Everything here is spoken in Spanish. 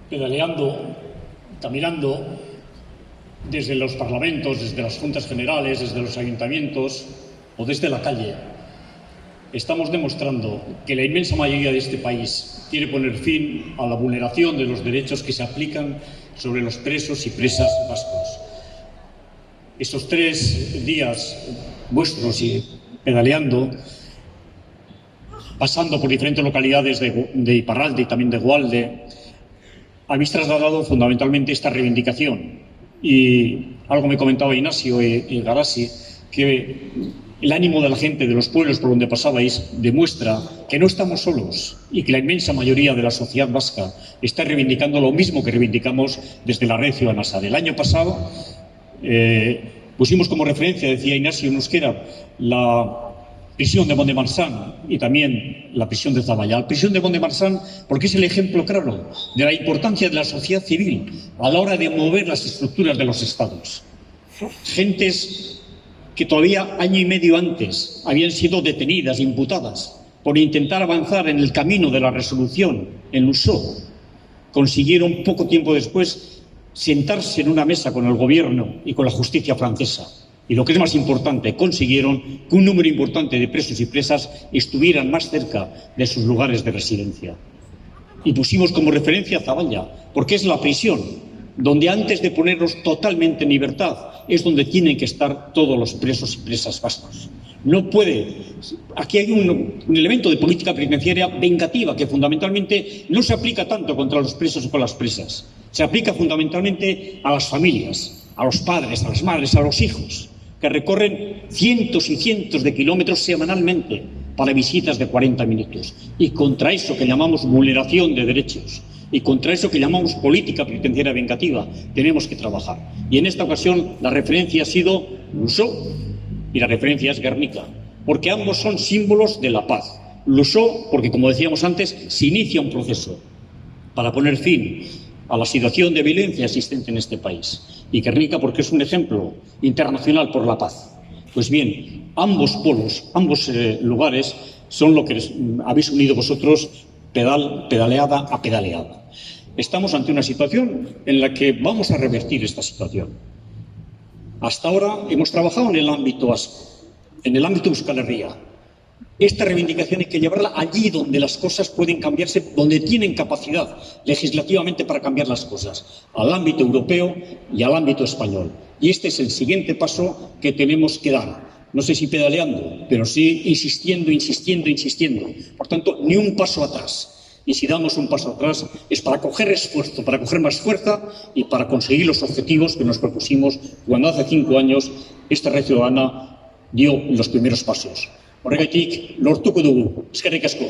pedaleando, caminando desde los parlamentos, desde las juntas generales, desde los ayuntamientos o desde la calle, estamos demostrando que la inmensa mayoría de este país quiere poner fin a la vulneración de los derechos que se aplican sobre los presos y presas vascos. Estos 3 días vuestros y pedaleando, pasando por diferentes localidades de Iparralde y también de Gualde, habéis trasladado fundamentalmente esta reivindicación. Y algo me comentaba Ignacio y Garasi, que el ánimo de la gente de los pueblos por donde pasabais demuestra que no estamos solos y que la inmensa mayoría de la sociedad vasca está reivindicando lo mismo que reivindicamos desde la red ciudadana. El año pasado pusimos como referencia, decía Ignacio en euskera, la prisión de Mont-de-Marsan y también la prisión de Zaballa. La prisión de Mont-de-Marsan porque es el ejemplo claro de la importancia de la sociedad civil a la hora de mover las estructuras de los estados. Gentes que todavía año y medio antes habían sido detenidas, imputadas, por intentar avanzar en el camino de la resolución en Lusó, consiguieron poco tiempo después sentarse en una mesa con el gobierno y con la justicia francesa. Y lo que es más importante, consiguieron que un número importante de presos y presas estuvieran más cerca de sus lugares de residencia. Y pusimos como referencia Zaballa, porque es la prisión donde antes de ponerlos totalmente en libertad es donde tienen que estar todos los presos y presas vascos. No puede. Aquí hay un elemento de política penitenciaria vengativa que fundamentalmente no se aplica tanto contra los presos y con las presas. Se aplica fundamentalmente a las familias, a los padres, a las madres, a los hijos, que recorren cientos y cientos de kilómetros semanalmente para visitas de 40 minutos. Y contra eso que llamamos vulneración de derechos y contra eso que llamamos política penitenciaria vengativa tenemos que trabajar. Y en esta ocasión la referencia ha sido Lusó y la referencia es Guernica, porque ambos son símbolos de la paz. Lusó porque, como decíamos antes, se inicia un proceso para poner fin a la situación de violencia existente en este país. Y Guernica porque es un ejemplo internacional por la paz. Pues bien, ambos polos, ambos lugares son lo que habéis unido vosotros pedaleada a pedaleada. Estamos ante una situación en la que vamos a revertir esta situación. Hasta ahora hemos trabajado en el ámbito vasco, en el ámbito de Euskal Herria. Esta reivindicación hay que llevarla allí donde las cosas pueden cambiarse, donde tienen capacidad legislativamente para cambiar las cosas, al ámbito europeo y al ámbito español. Y este es el siguiente paso que tenemos que dar. No sé si pedaleando, pero sí insistiendo, insistiendo, insistiendo. Por tanto, ni un paso atrás. Y si damos un paso atrás es para coger esfuerzo, para coger más fuerza y para conseguir los objetivos que nos propusimos cuando hace 5 años esta red ciudadana dio los primeros pasos. Horregatik lortuko dugu. Eskerrik asko.